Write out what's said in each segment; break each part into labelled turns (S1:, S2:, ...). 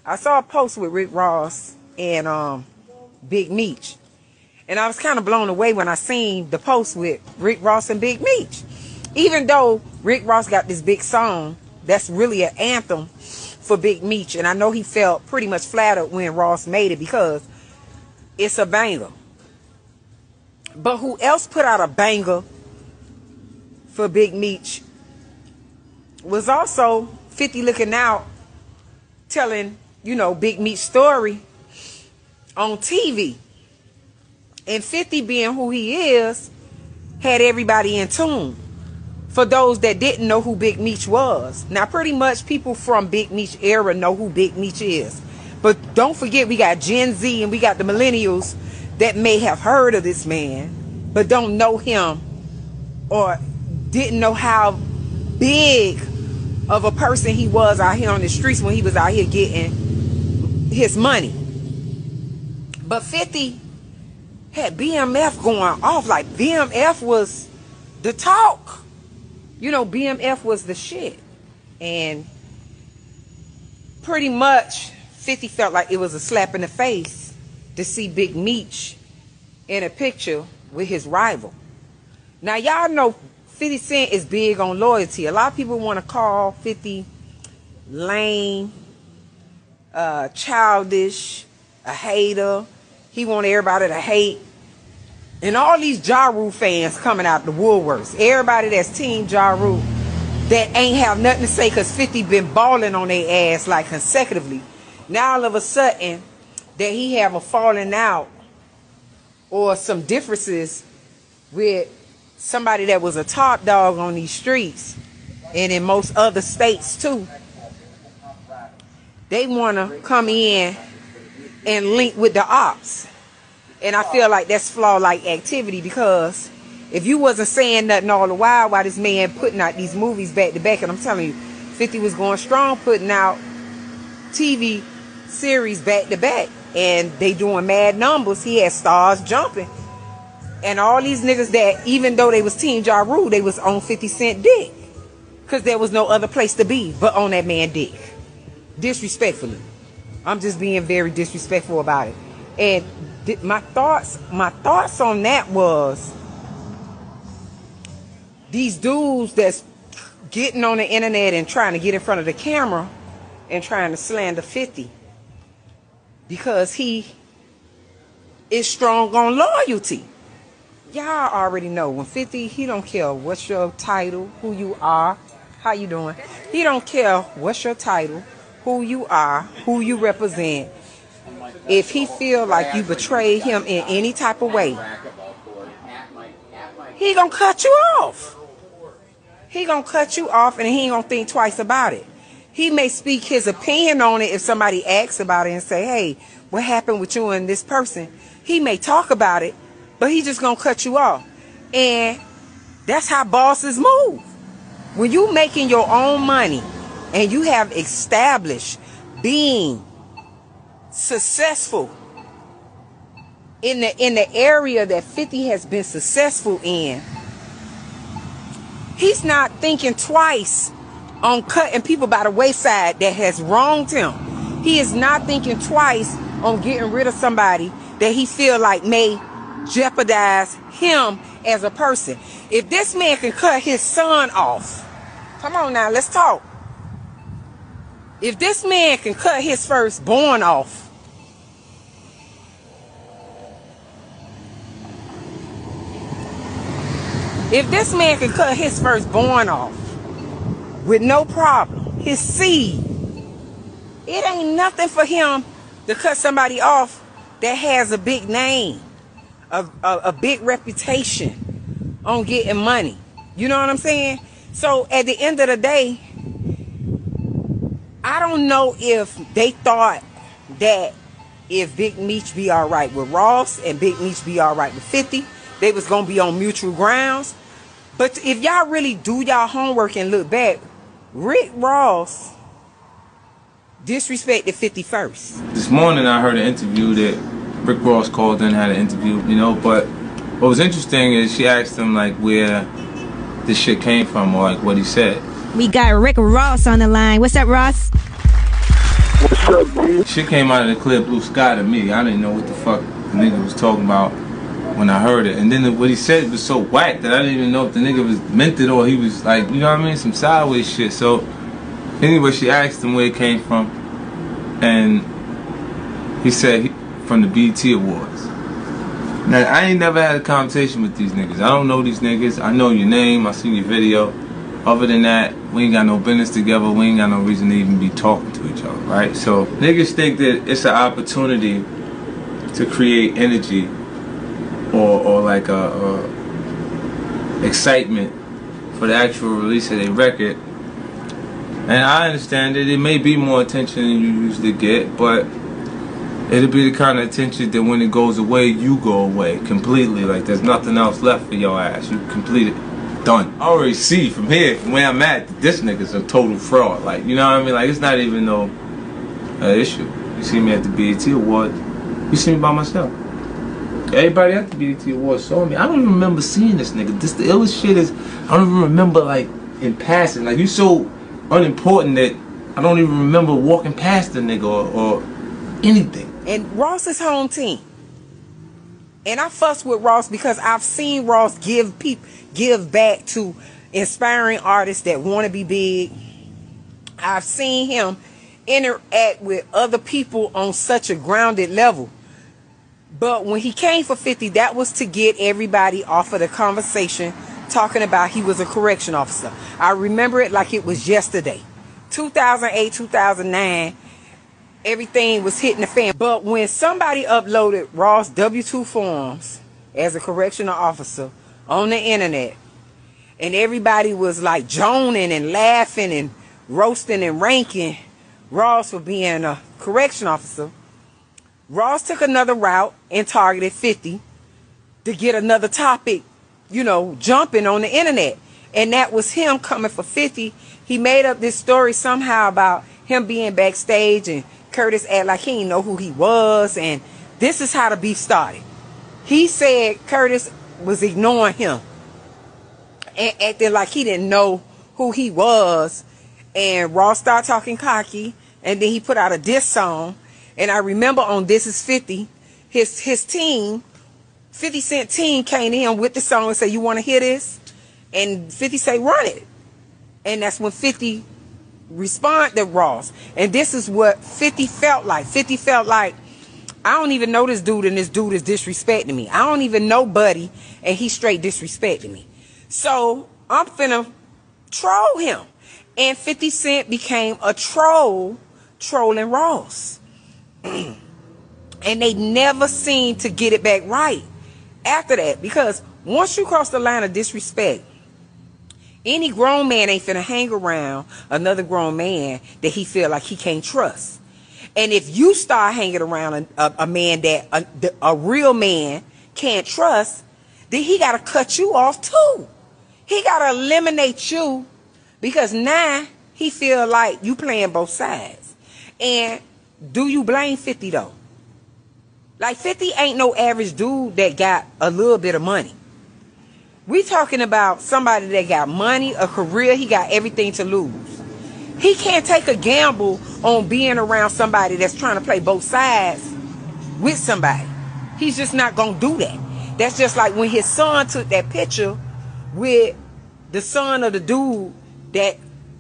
S1: I saw a post with Rick Ross and Big Meech. And I was kind of blown away when I seen the post with Rick Ross and Big Meech. Even though Rick Ross got this big song that's really an anthem for Big Meech. And I know he felt pretty much flattered when Ross made it because it's a banger. But who else put out a banger for Big Meech was also 50 looking out, telling, you know, Big Meech's story on TV. And 50 being who he is, had everybody in tune. For those that didn't know who Big Meech was. Now, pretty much people from Big Meech era know who Big Meech is. But don't forget, we got Gen Z and we got the millennials that may have heard of this man, but don't know him or didn't know how big of a person he was out here on the streets when he was out here getting his money. But 50 had BMF going off. Like, BMF was the talk. You know, BMF was the shit. And pretty much 50 felt like it was a slap in the face to see Big Meech in a picture with his rival. Now, y'all know 50 Cent is big on loyalty. A lot of people want to call 50 lame, childish, a hater. He want everybody to hate. And all these Ja Rule fans coming out the woolworks. Everybody that's Team Ja Rule that ain't have nothing to say because 50 been balling on their ass like consecutively. Now all of a sudden that he have a falling out or some differences with somebody that was a top dog on these streets and in most other states too. They want to come in and link with the ops. And I feel like that's flaw-like activity because if you wasn't saying nothing all the while this man putting out these movies back to back, and I'm telling you, 50 was going strong putting out TV series back to back, and they doing mad numbers. He had stars jumping. And all these niggas that, even though they was Team Ja Rule, they was on 50 Cent dick. Because there was no other place to be but on that man dick. Disrespectfully. I'm just being very disrespectful about it. And my thoughts on that was these dudes that's getting on the internet and trying to get in front of the camera and trying to slander 50 because he is strong on loyalty. Y'all already know when 50, he don't care what's your title, who you are, how you doing. He don't care what's your title, who you are, who you represent. If he feel like you betray him in any type of way, he gonna cut you off. He gonna cut you off and he ain't gonna think twice about it. He may speak his opinion on it if somebody asks about it and say, hey, what happened with you and this person? He may talk about it, but he just gonna cut you off. And that's how bosses move. When you making your own money and you have established being successful in the area that 50 has been successful in, he's not thinking twice on cutting people by the wayside that has wronged him. He is not thinking twice on getting rid of somebody that he feel like may jeopardize him as a person. If this man can cut his son off, come on now, let's talk. If this man can cut his firstborn off, if this man can cut his firstborn off with no problem, his seed, it ain't nothing for him to cut somebody off that has a big name, a big reputation on getting money. You know what I'm saying? So at the end of the day, I don't know if they thought that if Big Meech be all right with Ross and Big Meech be all right with 50, they was going to be on mutual grounds. But if y'all really do y'all homework and look back, Rick Ross disrespected 50 first.
S2: This morning I heard an interview that Rick Ross called in, had an interview, you know, but what was interesting is she asked him like where this shit came from or like what he said.
S3: We got Rick Ross on the line. What's up, Ross? What's up, B?
S2: Shit came out of the clear blue sky to me. I didn't know what the fuck the nigga was talking about when I heard it. And then what he said was so whack that I didn't even know if the nigga was meant it or he was like, you know what I mean, some sideways shit. So anyway, she asked him where it came from, and he said from the BET Awards. Now, I ain't never had a conversation with these niggas. I don't know these niggas. I know your name. I seen your video. Other than that, we ain't got no business together. We ain't got no reason to even be talking to each other, right? So niggas think that it's an opportunity to create energy or like a excitement for the actual release of their record. And I understand that it may be more attention than you usually get, but it'll be the kind of attention that when it goes away, you go away completely. Like there's nothing else left for your ass. You completed, done. I already see from here, from where I'm at, that this nigga's a total fraud. Like, you know what I mean? Like it's not even no issue. You see me at the BET Award, you see me by myself. Everybody at the BET Awards saw me. I don't even remember seeing this nigga. This the illest shit is, I don't even remember like in passing. Like you so unimportant that I don't even remember walking past the nigga or anything.
S1: And Ross's home team. And I fuss with Ross because I've seen Ross give back to inspiring artists that want to be big. I've seen him interact with other people on such a grounded level. But when he came for 50, that was to get everybody off of the conversation talking about he was a correction officer. I remember it like it was yesterday. 2008, 2009, everything was hitting the fan. But when somebody uploaded Ross W-2 forms as a correctional officer on the internet, and everybody was like joning and laughing and roasting and ranking Ross for being a correction officer, Ross took another route and targeted 50 to get another topic, you know, jumping on the internet. And that was him coming for 50. He made up this story somehow about him being backstage and Curtis act like he didn't know who he was. And this is how the beef started. He said Curtis was ignoring him and acting like he didn't know who he was. And Ross started talking cocky. And then he put out a diss song. And I remember on This Is 50, his team, 50 Cent team came to him with the song and said, you want to hear this? And 50 say, run it. And that's when 50 responded to Ross. And this is what 50 felt like. 50 felt like, I don't even know this dude and this dude is disrespecting me. I don't even know Buddy and he's straight disrespecting me. So I'm finna troll him. And 50 Cent became a troll, trolling Ross. And they never seemed to get it back right after that, because once you cross the line of disrespect, any grown man ain't finna hang around another grown man that he feel like he can't trust. And if you start hanging around a man that a real man can't trust, then he gotta cut you off too. He gotta eliminate you, because now he feel like you playing both sides. And do you blame 50 though? Like 50 ain't no average dude that got a little bit of money. We talking about somebody that got money, a career, he got everything to lose. He can't take a gamble on being around somebody that's trying to play both sides with somebody. He's just not gonna do that. That's just like when his son took that picture with the son of the dude that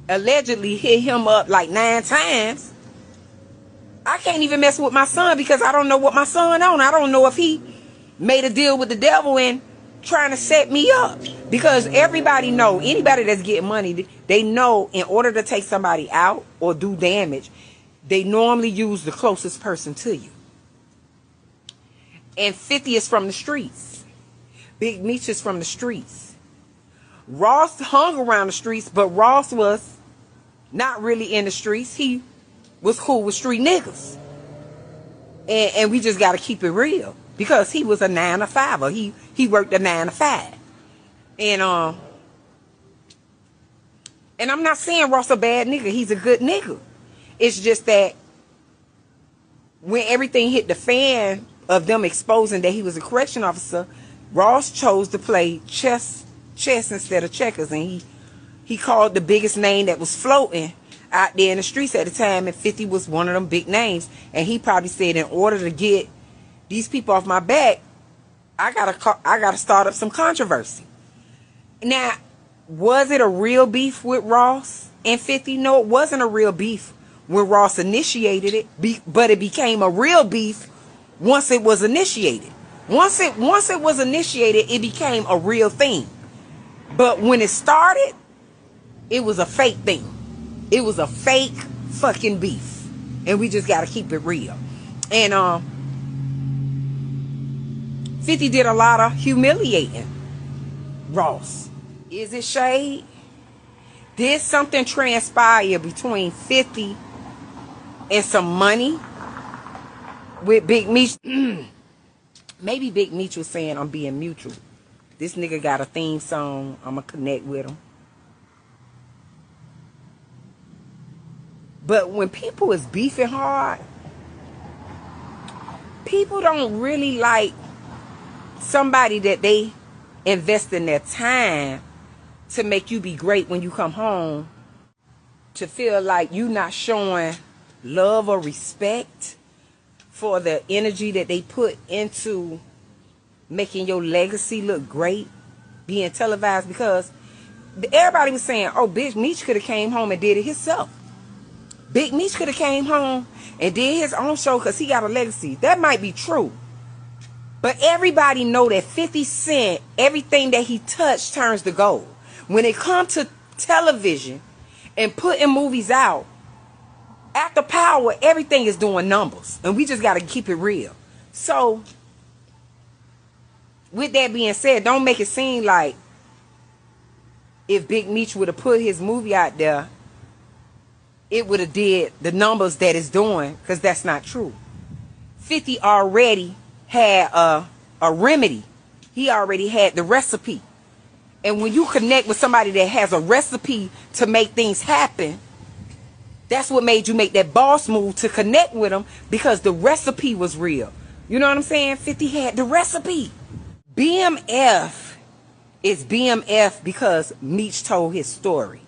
S1: allegedly hit him up like 9 times. I can't even mess with my son because I don't know what my son on. I don't know if he made a deal with the devil and trying to set me up. Because everybody know, anybody that's getting money, they know in order to take somebody out or do damage, they normally use the closest person to you. And 50 is from the streets. Big Meech is from the streets. Ross hung around the streets, but Ross was not really in the streets. He was cool with street niggas. And we just got to keep it real. Because he was a 9 to 5er. He worked a 9 to 5. And I'm not saying Ross a bad nigga. He's a good nigga. It's just that when everything hit the fan of them exposing that he was a correction officer, Ross chose to play chess instead of checkers. And he called the biggest name that was floating out there in the streets at the time, and 50 was one of them big names. And he probably said, in order to get these people off my back, I gotta start up some controversy. Now, was it a real beef with Ross and 50? No, it wasn't a real beef when Ross initiated it, but it became a real beef once it was initiated. Once it was initiated, it became a real thing. But when it started, it was a fake thing. It was a fake fucking beef. And we just gotta keep it real. And 50 did a lot of humiliating Ross. Is it shade? Did something transpire between 50 and some money with Big Meech? Maybe Big Meech was saying, I'm being mutual. This nigga got a theme song. I'm going to connect with him. But when people is beefing hard, people don't really like somebody that they invest in their time to make you be great when you come home, to feel like you not showing love or respect for the energy that they put into making your legacy look great, being televised. Because everybody was saying, oh, Big Meech could have came home and did it himself. Big Meech could have came home and did his own show because he got a legacy. That might be true. But everybody know that 50 Cent, everything that he touched turns to gold. When it comes to television and putting movies out, after Power, everything is doing numbers. And we just got to keep it real. So, with that being said, don't make it seem like if Big Meech would have put his movie out there, it would have did the numbers that it's doing, because that's not true. 50 already had a remedy. He already had the recipe. And when you connect with somebody that has a recipe to make things happen, that's what made you make that boss move, to connect with them, because the recipe was real. You know what I'm saying? 50 had the recipe. BMF is BMF because Meech told his story.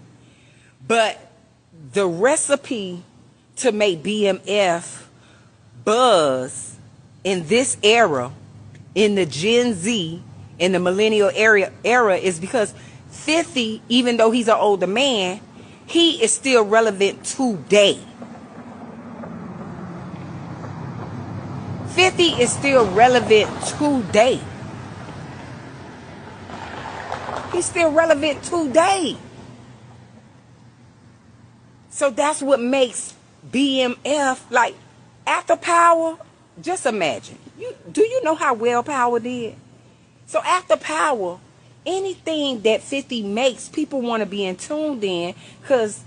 S1: But the recipe to make BMF buzz in this era, in the Gen Z, in the millennial era, is because 50, even though he's an older man, he is still relevant today. 50 is still relevant today. He's still relevant today. So that's what makes BMF, like, after Power, just imagine. Do you know how well Power did? So after Power, anything that 50 makes, people want to be in tuned in, because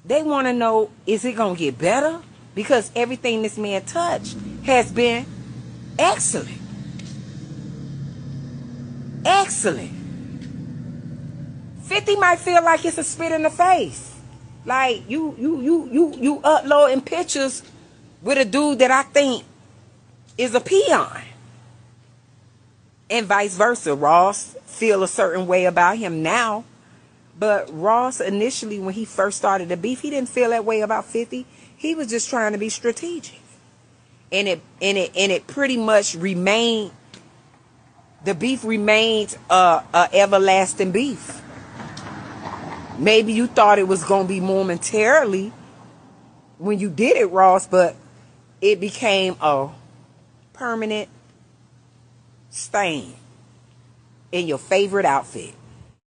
S1: they want to know, is it going to get better? Because everything this man touched has been excellent. Excellent. 50 might feel like it's a spit in the face. Like, you uploading pictures with a dude that I think is a peon. And vice versa. Ross feel a certain way about him now. But Ross, initially, when he first started the beef, he didn't feel that way about 50. He was just trying to be strategic. And it pretty much remained, the beef remained a everlasting beef. Maybe you thought it was going to be momentarily when you did it, Ross, but it became a permanent stain in your favorite outfit.